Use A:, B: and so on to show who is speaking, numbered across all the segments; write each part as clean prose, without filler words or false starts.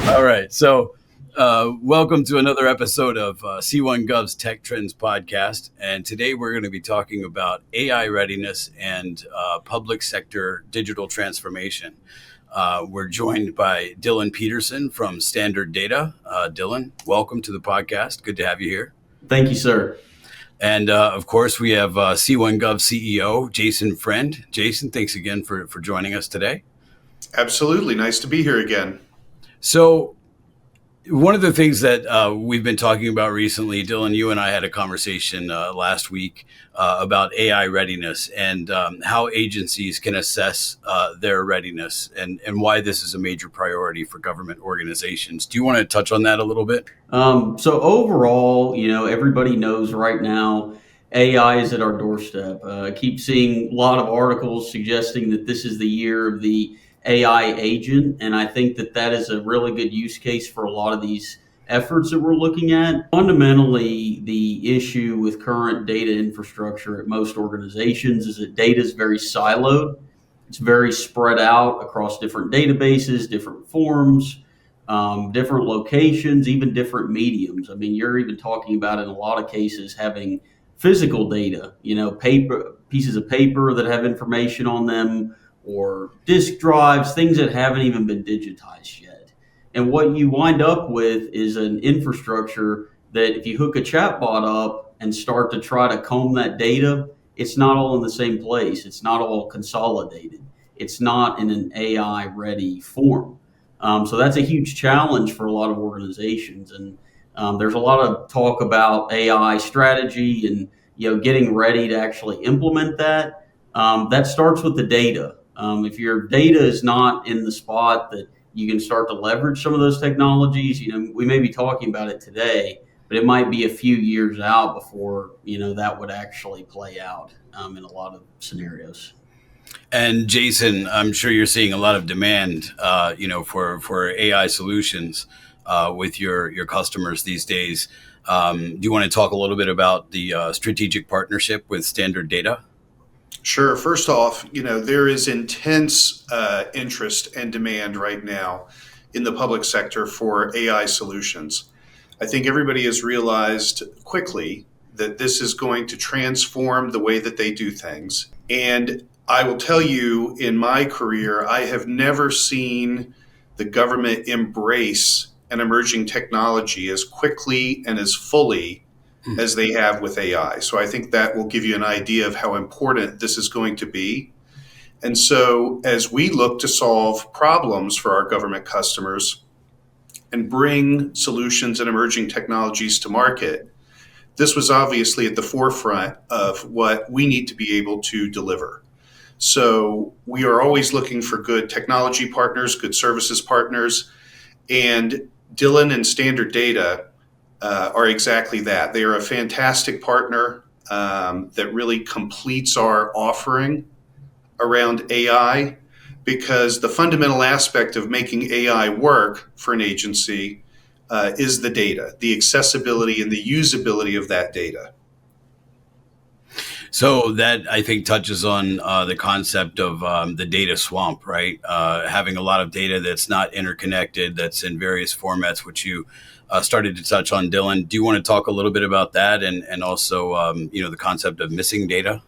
A: All right. So, welcome to another episode of C1 Gov's Tech Trends podcast. And today we're going to be talking about AI readiness and public sector digital transformation. We're joined by Dillon Peterson from StandardData. Dillon, welcome to the podcast. Good to have you here.
B: Thank you, sir.
A: And of course, we have C1 Gov CEO Jason Friend. Jason, thanks again for joining us today.
C: Absolutely. Nice to be here again.
A: So one of the things that we've been talking about recently, Dillon, you and I had a conversation last week about AI readiness and how agencies can assess their readiness and why this is a major priority for government organizations. Do you want to touch on that a little bit?
B: So overall, everybody knows right now AI is at our doorstep. I keep seeing a lot of articles suggesting that this is the year of the AI agent, and I think that is a really good use case for a lot of these efforts that we're looking at. Fundamentally, the issue with current data infrastructure at most organizations is that data is very siloed. It's very spread out across different databases, different forms, different locations, even different mediums. I mean, you're even talking about in a lot of cases having physical data, pieces of paper that have information on them, or disk drives, things that haven't even been digitized yet. And what you wind up with is an infrastructure that if you hook a chatbot up and start to try to comb that data, it's not all in the same place. It's not all consolidated. It's not in an AI ready form. So that's a huge challenge for a lot of organizations. And there's a lot of talk about AI strategy and getting ready to actually implement that. That starts with the data. If your data is not in the spot that you can start to leverage some of those technologies, we may be talking about it today, but it might be a few years out before, that would actually play out in a lot of scenarios.
A: And Jason, I'm sure you're seeing a lot of demand, for AI solutions with your customers these days. Do you want to talk a little bit about the strategic partnership with StandardData?
C: Sure. First off, there is intense interest and demand right now in the public sector for AI solutions. I think everybody has realized quickly that this is going to transform the way that they do things. And I will tell you, in my career, I have never seen the government embrace an emerging technology as quickly and as fully as they have with AI. So I think that will give you an idea of how important this is going to be. And so as we look to solve problems for our government customers and bring solutions and emerging technologies to market, this was obviously at the forefront of what we need to be able to deliver. So we are always looking for good technology partners, good services partners, and Dillon and StandardData are exactly that. They are a fantastic partner that really completes our offering around AI, because the fundamental aspect of making AI work for an agency is the data, the accessibility and the usability of that data.
A: So that, I think, touches on the concept of the data swamp, right? Having a lot of data that's not interconnected, that's in various formats, which you started to touch on, Dillon. Do you want to talk a little bit about that and also, the concept of missing data?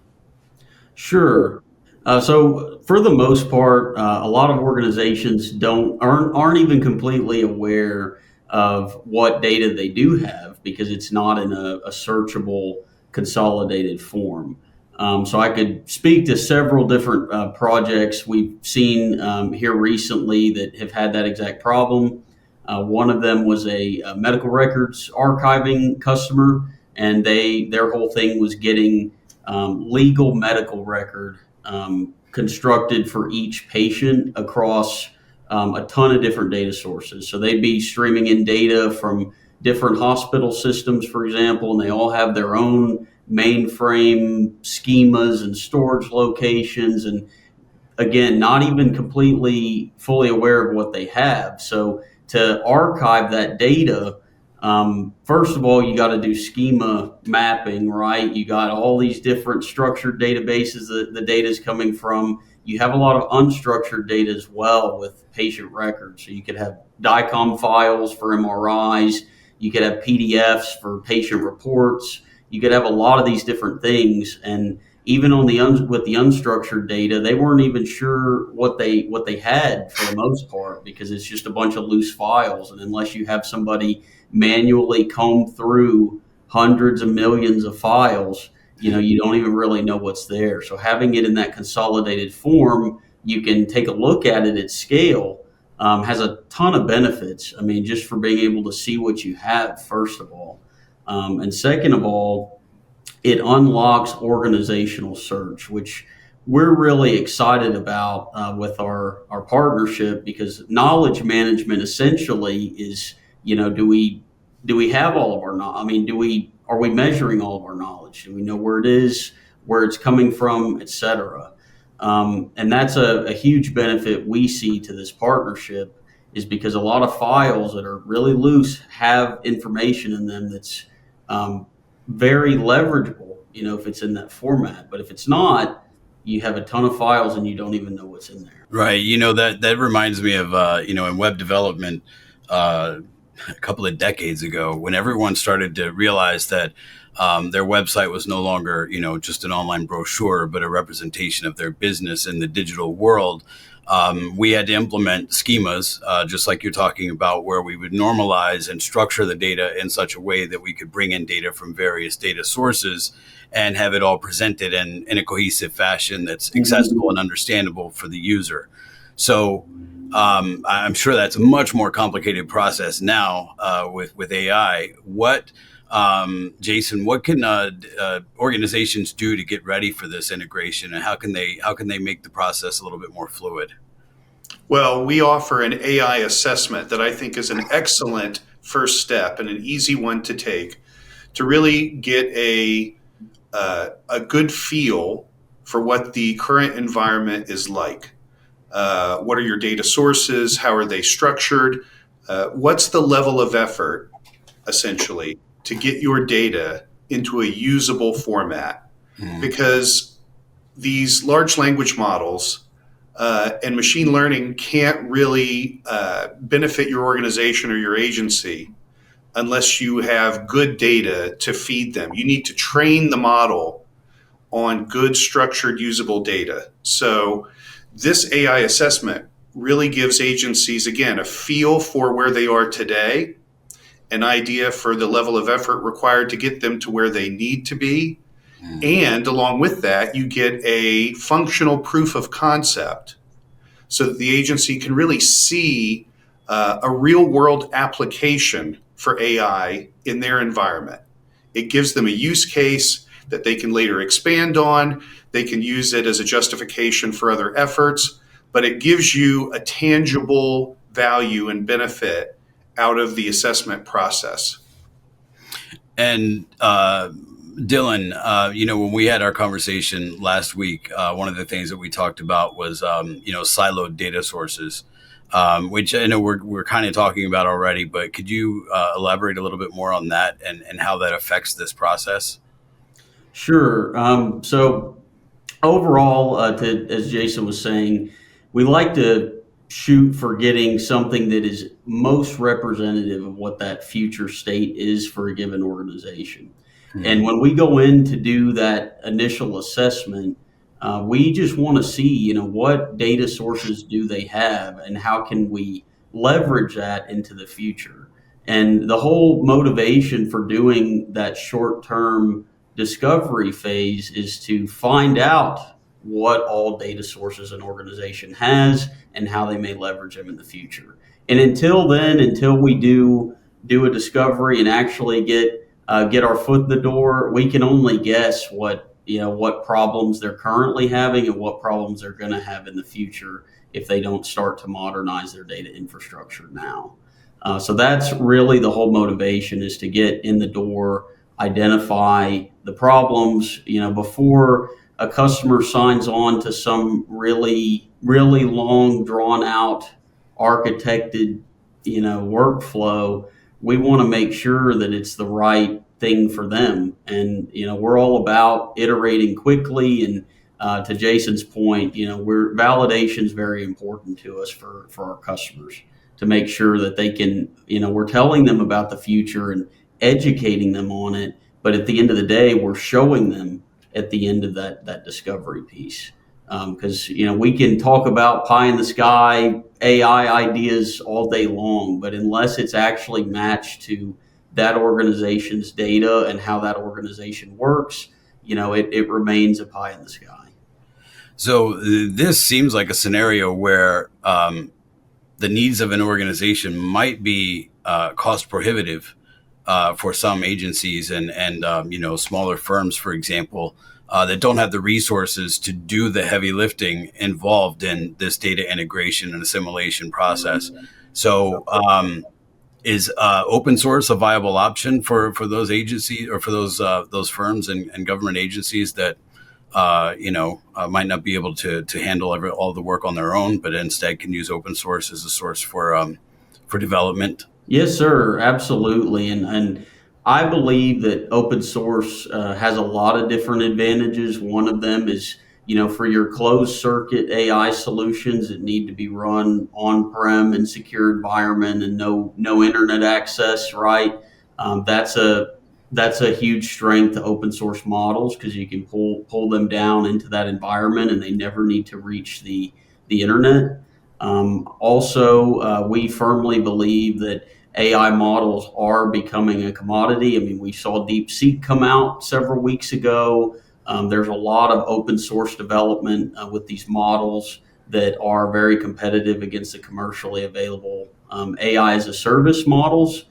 B: Sure. So for the most part, a lot of organizations aren't even completely aware of what data they do have because it's not in a searchable, consolidated form. So I could speak to several different projects we've seen here recently that have had that exact problem. One of them was a medical records archiving customer, and their whole thing was getting legal medical record constructed for each patient across a ton of different data sources. So they'd be streaming in data from different hospital systems, for example, and they all have their own mainframe schemas and storage locations. And again, not even completely fully aware of what they have. So to archive that data, first of all, you got to do schema mapping, right? You got all these different structured databases that the data is coming from. you have a lot of unstructured data as well with patient records. So you could have DICOM files for MRIs, you could have PDFs for patient reports, you could have a lot of these different things. And even on with the unstructured data, they weren't even sure what they had for the most part, because it's just a bunch of loose files. And unless you have somebody manually comb through hundreds of millions of files, you don't even really know what's there. So having it in that consolidated form, you can take a look at it at scale, has a ton of benefits. I mean, just for being able to see what you have, first of all. And second of all, it unlocks organizational search, which we're really excited about with our partnership, because knowledge management essentially is, do we have all of our knowledge? I mean, are we measuring all of our knowledge? Do we know where it is, where it's coming from, et cetera? And that's a huge benefit we see to this partnership, is because a lot of files that are really loose have information in them that's very leverageable, if it's in that format. But if it's not, you have a ton of files and you don't even know what's in there.
A: Right. That reminds me of, in web development, a couple of decades ago, when everyone started to realize that their website was no longer, just an online brochure, but a representation of their business in the digital world. We had to implement schemas, just like you're talking about, where we would normalize and structure the data in such a way that we could bring in data from various data sources and have it all presented in a cohesive fashion that's accessible and understandable for the user. So I'm sure that's a much more complicated process now with AI. Jason, what can organizations do to get ready for this integration, and how can they make the process a little bit more fluid?
C: Well, we offer an AI assessment that I think is an excellent first step and an easy one to take to really get a good feel for what the current environment is like. What are your data sources? How are they structured? What's the level of effort, essentially, to get your data into a usable format? Because these large language models and machine learning can't really benefit your organization or your agency unless you have good data to feed them. You need to train the model on good, structured, usable data. So this AI assessment really gives agencies, again, a feel for where they are today, an idea for the level of effort required to get them to where they need to be. And along with that, you get a functional proof of concept so that the agency can really see a real world application for AI in their environment. It gives them a use case that they can later expand on. They can use it as a justification for other efforts, but it gives you a tangible value and benefit out of the assessment process.
A: And Dillon, when we had our conversation last week, one of the things that we talked about was, siloed data sources, which I know we're kind of talking about already, but could you elaborate a little bit more on that and how that affects this process?
B: Sure. So overall, as Jason was saying, we like to shoot for getting something that is most representative of what that future state is for a given organization. And when we go in to do that initial assessment, we just want to see, what data sources do they have and how can we leverage that into the future. And the whole motivation for doing that short-term discovery phase is to find out what all data sources an organization has and how they may leverage them in the future. And until then, until we do a discovery and actually get our foot in the door, we can only guess what problems they're currently having and what problems they're going to have in the future if they don't start to modernize their data infrastructure now. So that's really the whole motivation, is to get in the door, identify the problems, before a customer signs on to some really, really long, drawn out, architected, workflow. We want to make sure that it's the right thing for them. And, we're all about iterating quickly and to Jason's point, validation is very important to us for our customers to make sure that they can, we're telling them about the future and educating them on it. But at the end of the day, we're showing them at the end of that discovery piece. Because, we can talk about pie in the sky AI ideas all day long, but unless it's actually matched to that organization's data and how that organization works, it remains a pie in the sky.
A: So this seems like a scenario where the needs of an organization might be cost prohibitive for some agencies and smaller firms, for example, that don't have the resources to do the heavy lifting involved in this data integration and assimilation process. So is open source a viable option for those agencies or for those firms and government agencies that might not be able to handle all the work on their own, but instead can use open source as a source for development?
B: Yes, sir, absolutely. And I believe that open source has a lot of different advantages. One of them is, for your closed circuit AI solutions that need to be run on-prem in secure environment and no internet access, right? That's a huge strength to open source models because you can pull them down into that environment and they never need to reach the internet. Also, we firmly believe that AI models are becoming a commodity. I mean, we saw DeepSeek come out several weeks ago. There's a lot of open source development with these models that are very competitive against the commercially available AI as a service models.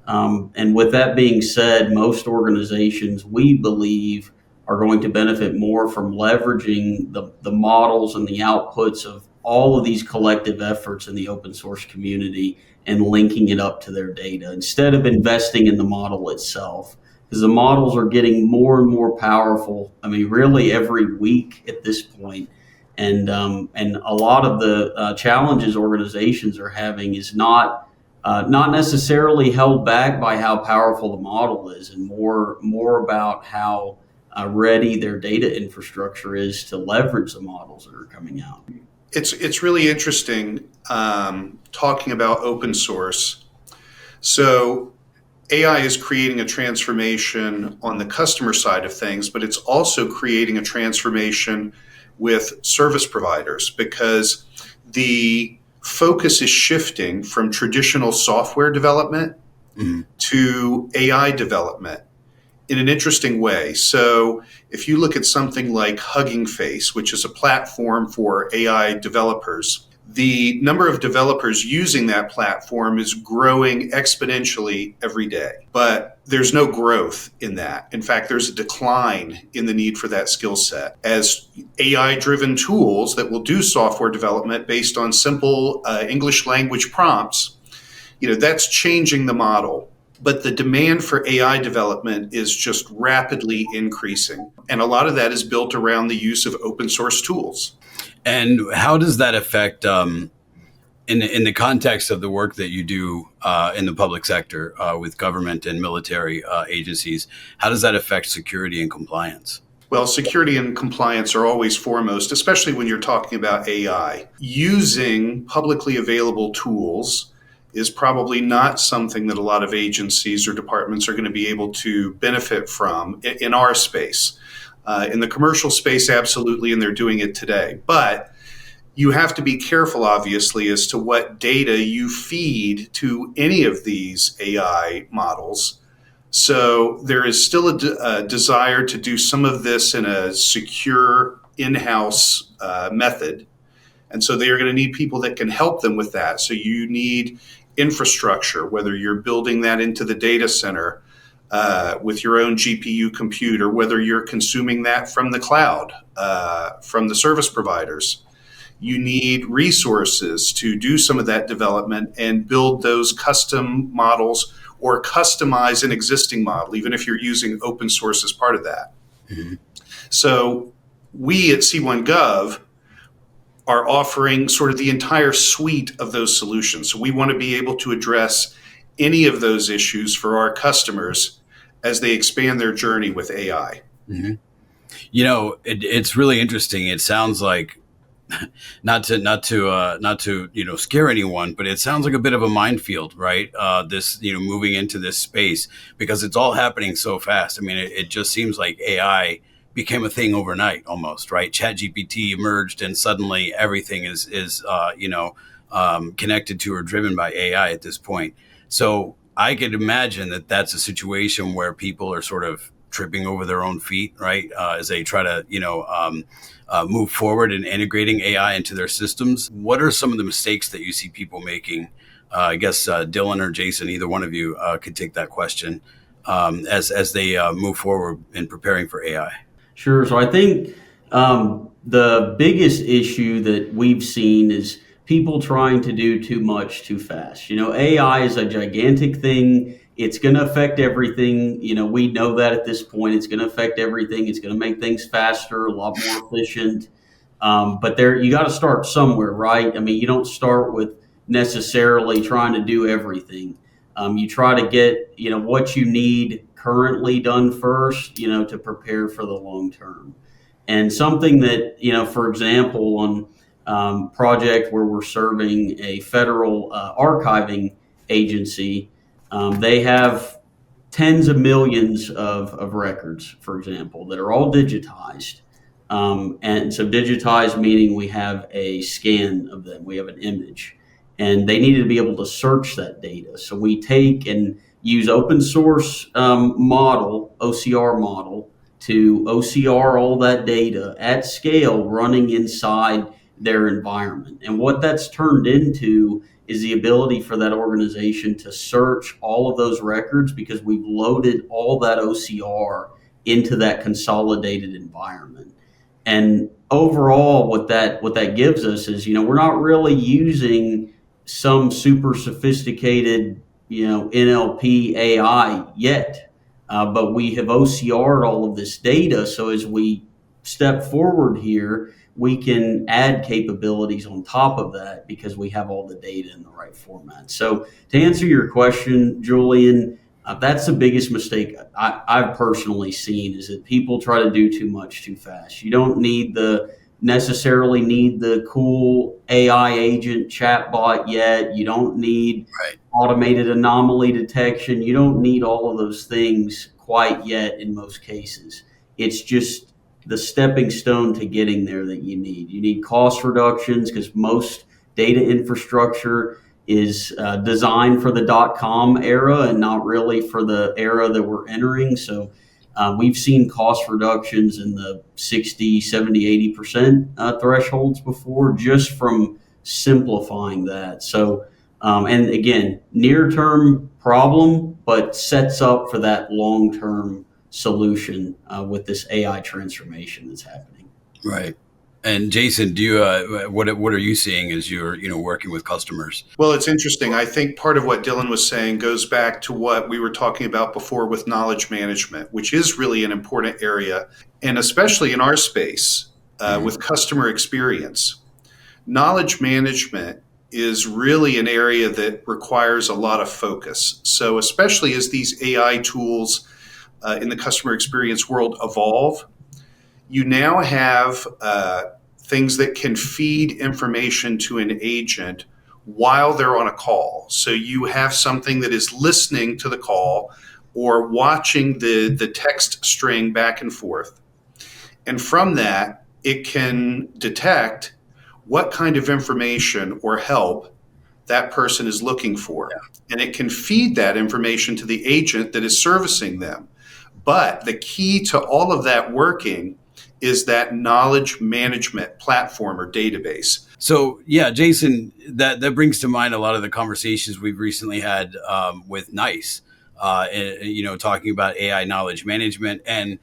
B: And with that being said, most organizations, we believe, are going to benefit more from leveraging the models and the outputs of all of these collective efforts in the open source community and linking it up to their data instead of investing in the model itself. Because the models are getting more and more powerful. I mean, really every week at this point. And a lot of the challenges organizations are having is not necessarily held back by how powerful the model is, and more about how ready their data infrastructure is to leverage the models that are coming out.
C: It's really interesting talking about open source. So AI is creating a transformation on the customer side of things, but it's also creating a transformation with service providers because the focus is shifting from traditional software development to AI development in an interesting way. So if you look at something like Hugging Face, which is a platform for AI developers, the number of developers using that platform is growing exponentially every day. But there's no growth in that. In fact, there's a decline in the need for that skill set as AI-driven tools that will do software development based on simple English language prompts, that's changing the model. But the demand for AI development is just rapidly increasing. And a lot of that is built around the use of open source tools.
A: And how does that affect, in the context of the work that you do in the public sector with government and military agencies, how does that affect security and compliance?
C: Well, security and compliance are always foremost, especially when you're talking about AI. Using publicly available tools is probably not something that a lot of agencies or departments are going to be able to benefit from in our space. In the commercial space, absolutely, and they're doing it today. But you have to be careful, obviously, as to what data you feed to any of these AI models. So there is still a desire to do some of this in a secure in-house method. And so they are going to need people that can help them with that. So you need infrastructure, whether you're building that into the data center with your own GPU computer, whether you're consuming that from the cloud, from the service providers. You need resources to do some of that development and build those custom models or customize an existing model, even if you're using open source as part of that. Mm-hmm. So we at C1Gov are offering sort of the entire suite of those solutions. So we want to be able to address any of those issues for our customers as they expand their journey with AI.
A: Mm-hmm. It's really interesting. It sounds like not to scare anyone, but it sounds like a bit of a minefield, right? This moving into this space because it's all happening so fast. I mean, it just seems like AI became a thing overnight, almost, right? ChatGPT emerged, and suddenly everything is connected to or driven by AI at this point. So I could imagine that that's a situation where people are sort of tripping over their own feet, right? As they try to, move forward in integrating AI into their systems. What are some of the mistakes that you see people making? I guess Dillon or Jason, either one of you could take that question as they move forward in preparing for AI.
B: Sure. So I think the biggest issue that we've seen is people trying to do too much too fast. AI is a gigantic thing. It's going to affect everything. We know that at this point. It's going to affect everything. It's going to make things faster, a lot more efficient. But you got to start somewhere, right? I mean, you don't start with necessarily trying to do everything. You try to get what you need currently done first, to prepare for the long term. And something that for example, on project where we're serving a federal archiving agency, they have tens of millions of records, for example, that are all digitized. And so digitized meaning we have a scan of them, we have an image, and they needed to be able to search that data. So we take and use open source OCR model, to OCR all that data at scale running inside their environment. And what that's turned into is the ability for that organization to search all of those records because we've loaded all that OCR into that consolidated environment. And overall, what that gives us is, we're not really using some super sophisticated, NLP AI yet, but we have OCR'd all of this data. So as we step forward here, we can add capabilities on top of that because we have all the data in the right format. So to answer your question, Julian, that's the biggest mistake I've personally seen, is that people try to do too much too fast. You don't necessarily need the cool AI agent chatbot yet. You don't need automated anomaly detection. You don't need all of those things quite yet in most cases. It's just the stepping stone to getting there that you need. You need cost reductions because most data infrastructure is designed for the .com era and not really for the era that we're entering. So we've seen cost reductions in the 60, 70, 80% thresholds before, just from simplifying that. So, and again, near-term problem, but sets up for that long-term solution with this AI transformation that's happening.
A: Right. And Jason, do you what are you seeing as you're working with customers?
C: Well, it's interesting. I think part of what Dillon was saying goes back to what we were talking about before with knowledge management, which is really an important area, and especially in our space with customer experience. Knowledge management is really an area that requires a lot of focus. So especially as these AI tools in the customer experience world evolve, you now have things that can feed information to an agent while they're on a call. So you have something that is listening to the call or watching the text string back and forth. And from that, it can detect what kind of information or help that person is looking for. Yeah. And it can feed that information to the agent that is servicing them. But the key to all of that working is that knowledge management platform or database.
A: So yeah, Jason, that brings to mind a lot of the conversations we've recently had with NICE, talking about AI knowledge management, and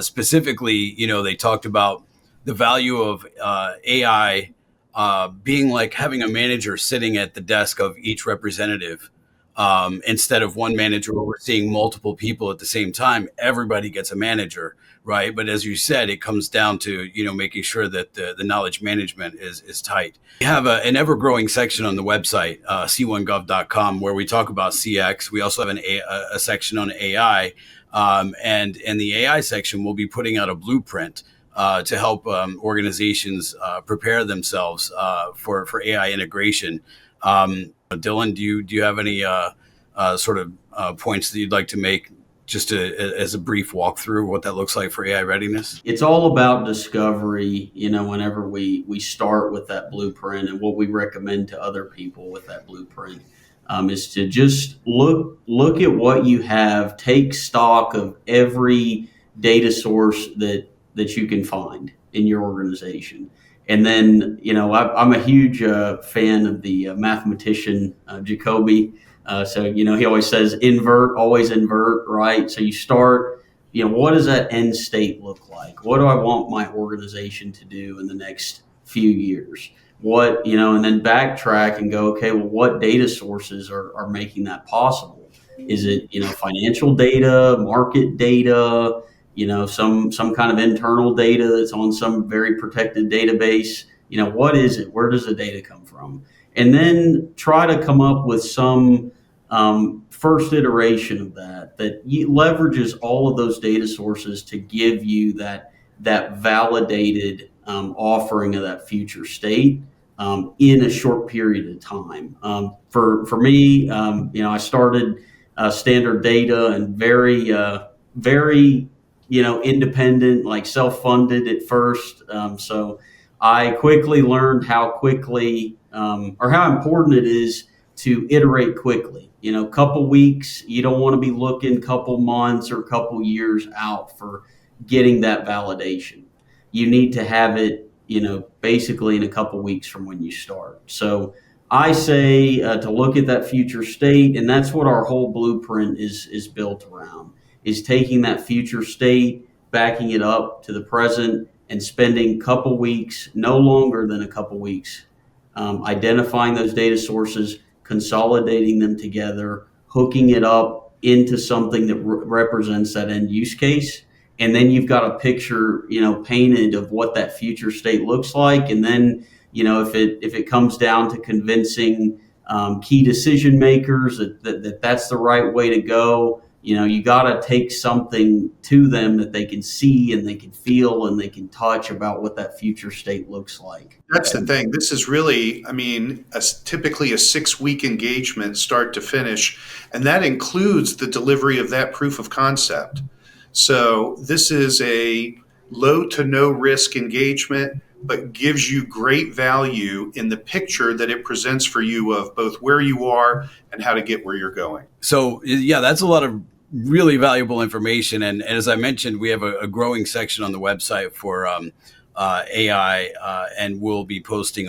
A: specifically, they talked about the value of AI being like having a manager sitting at the desk of each representative Instead of one manager overseeing multiple people at the same time, everybody gets a manager, right? But as you said, it comes down to, making sure that the knowledge management is tight. We have an ever-growing section on the website, c1gov.com, where we talk about CX. We also have a section on AI, and in the AI section, we'll be putting out a blueprint to help organizations prepare themselves for AI integration. Dillon, do you have any sort of points that you'd like to make, just as a brief walkthrough what that looks like for AI readiness?
B: It's all about discovery, whenever we start with that blueprint, and what we recommend to other people with that blueprint is to just look at what you have, take stock of every data source that you can find in your organization. And then, I'm a huge fan of the mathematician Jacoby. So, he always says, always invert, right? So you start, what does that end state look like? What do I want my organization to do in the next few years? And then backtrack and go, okay, well, what data sources are making that possible? Is it, financial data, market data, some kind of internal data that's on some very protected database? What is it? Where does the data come from? And then try to come up with some first iteration of that leverages all of those data sources to give you that validated offering of that future state in a short period of time. For me, I started StandardData, and very independent, like self-funded at first. So I quickly learned how important it is to iterate quickly. Couple weeks, you don't want to be looking couple months or couple years out for getting that validation. You need to have it, basically in a couple weeks from when you start. So I say to look at that future state, and that's what our whole blueprint is built around, is taking that future state, backing it up to the present, and spending a couple weeks, no longer than a couple weeks, identifying those data sources, consolidating them together, hooking it up into something that represents that end use case. And then you've got a picture, painted of what that future state looks like. And then, if it comes down to convincing key decision makers that's the right way to go, you got to take something to them that they can see and they can feel and they can touch about what that future state looks like.
C: That's the thing. This is really, typically a 6-week engagement, start to finish, and that includes the delivery of that proof of concept. So this is a low to no risk engagement, but gives you great value in the picture that it presents for you of both where you are and how to get where you're going.
A: So yeah, that's a lot of really valuable information. And as I mentioned, we have a growing section on the website for AI, and we'll be posting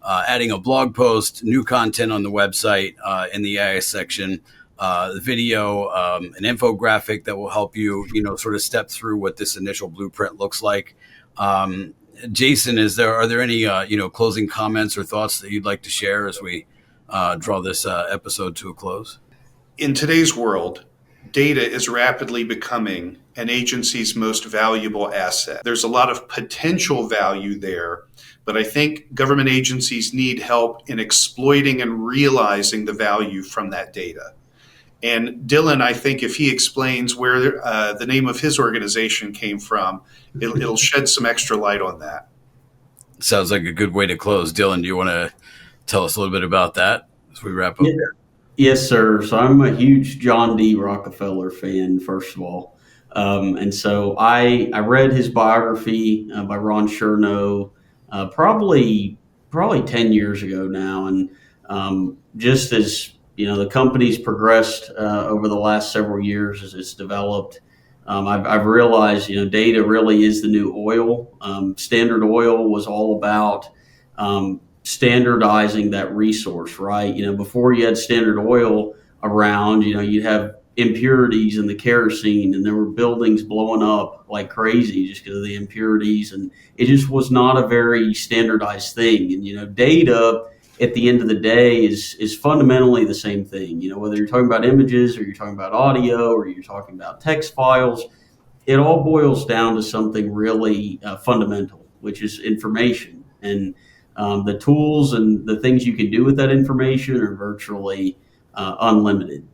A: adding a blog post, new content on the website in the AI section, the video, an infographic that will help you, sort of step through what this initial blueprint looks like. Jason, are there any closing comments or thoughts that you'd like to share as we draw this episode to a close?
C: In today's world, data is rapidly becoming an agency's most valuable asset. There's a lot of potential value there, but I think government agencies need help in exploiting and realizing the value from that data. And Dillon, I think if he explains where the name of his organization came from, it'll shed some extra light on that.
A: Sounds like a good way to close. Dillon, do you want to tell us a little bit about that as we wrap up?
B: Yeah. Yes, sir. So I'm a huge John D. Rockefeller fan, first of all. And so I read his biography by Ron Chernow probably 10 years ago now. And just as, the company's progressed over the last several years as it's developed, I've realized, data really is the new oil. Standard Oil was all about standardizing that resource, right? Before you had Standard Oil around, you'd have impurities in the kerosene, and there were buildings blowing up like crazy just because of the impurities, and it just was not a very standardized thing. And data at the end of the day is fundamentally the same thing. Whether you're talking about images or you're talking about audio or you're talking about text files, it all boils down to something really fundamental, which is information. And the tools and the things you can do with that information are virtually unlimited.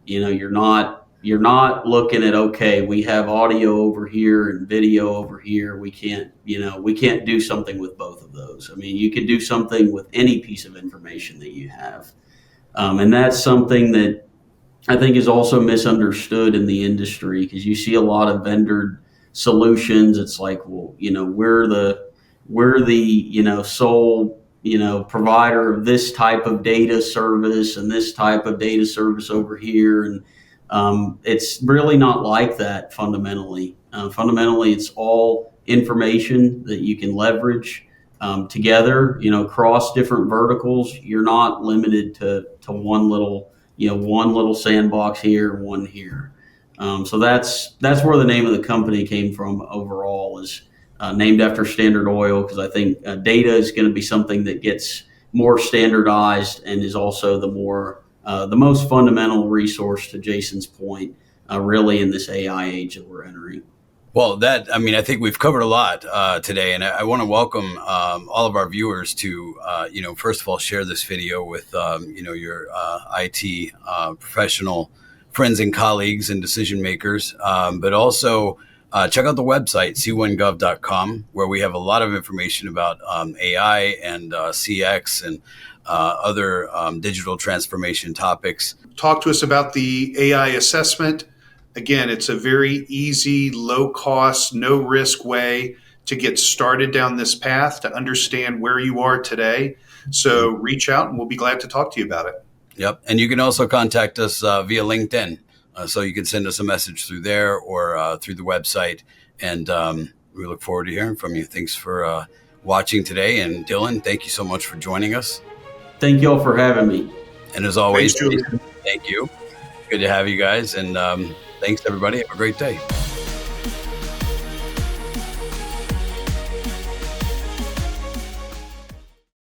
B: You're not looking at, okay, we have audio over here and video over here. We can't do something with both of those. I mean, you can do something with any piece of information that you have. And that's something that I think is also misunderstood in the industry, because you see a lot of vendor solutions. It's like, well, we're the sole provider of this type of data service and this type of data service over here, and it's really not like that fundamentally. Fundamentally, it's all information that you can leverage together, across different verticals. You're not limited to one little sandbox here, one here. So that's where the name of the company came from overall, is named after Standard Oil, because I think data is going to be something that gets more standardized and is also the most fundamental resource, to Jason's point, really in this AI age that we're entering.
A: Well, I think we've covered a lot today, and I want to welcome all of our viewers to, first of all, share this video with, your IT professional friends and colleagues and decision makers, but also check out the website, c1gov.com, where we have a lot of information about AI and CX and other digital transformation topics.
C: Talk to us about the AI assessment. Again, it's a very easy, low cost, no risk way to get started down this path, to understand where you are today. So reach out and we'll be glad to talk to you about it.
A: Yep. And you can also contact us via LinkedIn. So you can send us a message through there or through the website. And we look forward to hearing from you. Thanks for watching today. And Dillon, thank you so much for joining us.
B: Thank you all for having me.
A: And as always,
C: Thanks, Julian.
A: thank you. Good to have you guys. And thanks, everybody. Have a great day.